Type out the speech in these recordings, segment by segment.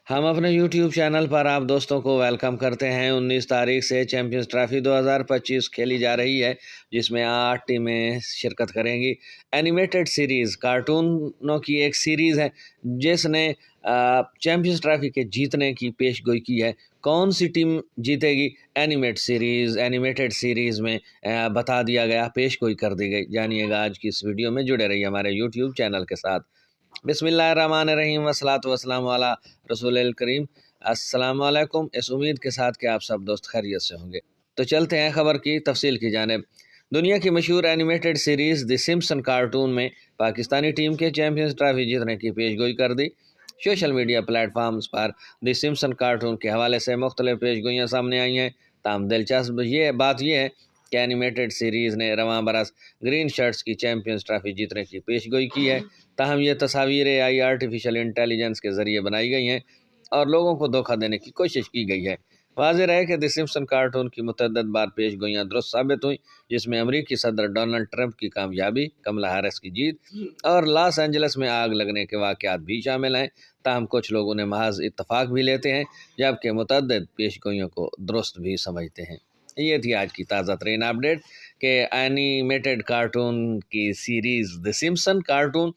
हम अपने YouTube channel पर आप दोस्तों को वेलकम करते हैं। 19 तारीख से चैंपियंस ट्रॉफी 2025 खेली जा रही है, जिसमें 8 टीमें शिरकत करेंगी। एनिमेटेड सीरीज़, कार्टूनों की एक सीरीज़ है जिसने चैंपियंस ट्रॉफी के जीतने की पेशगोई की है। कौन सी टीम जीतेगी, एनिमेटेड सीरीज़ में बता दिया गया, पेशगोई कर दी गई। जानिएगा आज की इस वीडियो में, जुड़े रहिए हमारे YouTube चैनल के साथ। बिस्मिल्लाहिर्रहमानिर्रहीम वस्सलातु वस्सलामु अला रसूलिल करीम। अस्सलामु अलैकुम। इस उम्मीद के साथ कि आप सब दोस्त खैरियत से होंगे, तो चलते हैं खबर की तफसील की जानिब। दुनिया की मशहूर animated series the Simpson cartoon में पाकिस्तानी टीम के चैंपियंस ट्रॉफी जीतने की पेशगोई कर दी। सोशल मीडिया प्लेटफार्म्स पर द सिम्पसन कार्टून के हवाले से मुख्तलिफ पेशगोइयाँ सामने आई हैं। ताहम दिलचस्प बात यह है कि एनिमेटेड सीरीज़ ने रवां बरस ग्रीन शर्ट्स की चैंपियंस ट्रॉफी जीतने की पेशगोई की है। ताहम ये तस्वीरें आई आर्टिफिशियल इंटेलिजेंस के ज़रिए बनाई गई हैं और लोगों को धोखा देने की कोशिश की गई है। वाज़ेह रहे कि द सिम्पसन कार्टून की मुतअद्दिद बार पेशगोइयाँ दुरुस्त साबित हुई, जिसमें अमरीकी सदर डोनाल्ड ट्रंप की कामयाबी, कमला हैरिस की जीत और लॉस एंजल्स में आग लगने के वाक़यात भी शामिल हैं। ताहम कुछ लोग उन्हें महज इत्तफाक भी लेते हैं, जबकि मुतअद्दिद पेशगोइयों को दुरुस्त भी समझते हैं। ये थी आज की ताज़ा तरीन अपडेट कि एनिमेटेड कार्टून की सीरीज़ द सिम्पसन कार्टून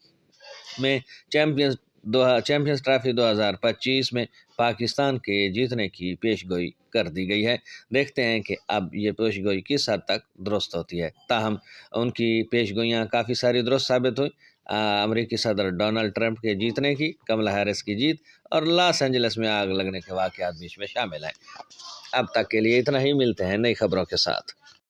में चैंपियंस ट्रॉफी 2025 में पाकिस्तान के जीतने की पेशगोई कर दी गई है। देखते हैं कि अब ये पेशगोई किस हद तक दुरुस्त होती है। ताहम उनकी पेशगोइयाँ काफ़ी सारी दुरुस्त साबित हुई। अमरीकी सदर डोनाल्ड ट्रंप के जीतने की, कमला हैरिस की जीत और लॉस एंजल्स में आग लगने के वाक़यात भी इसमें शामिल हैं। अब तक के लिए इतना ही, मिलते हैं नई खबरों के साथ।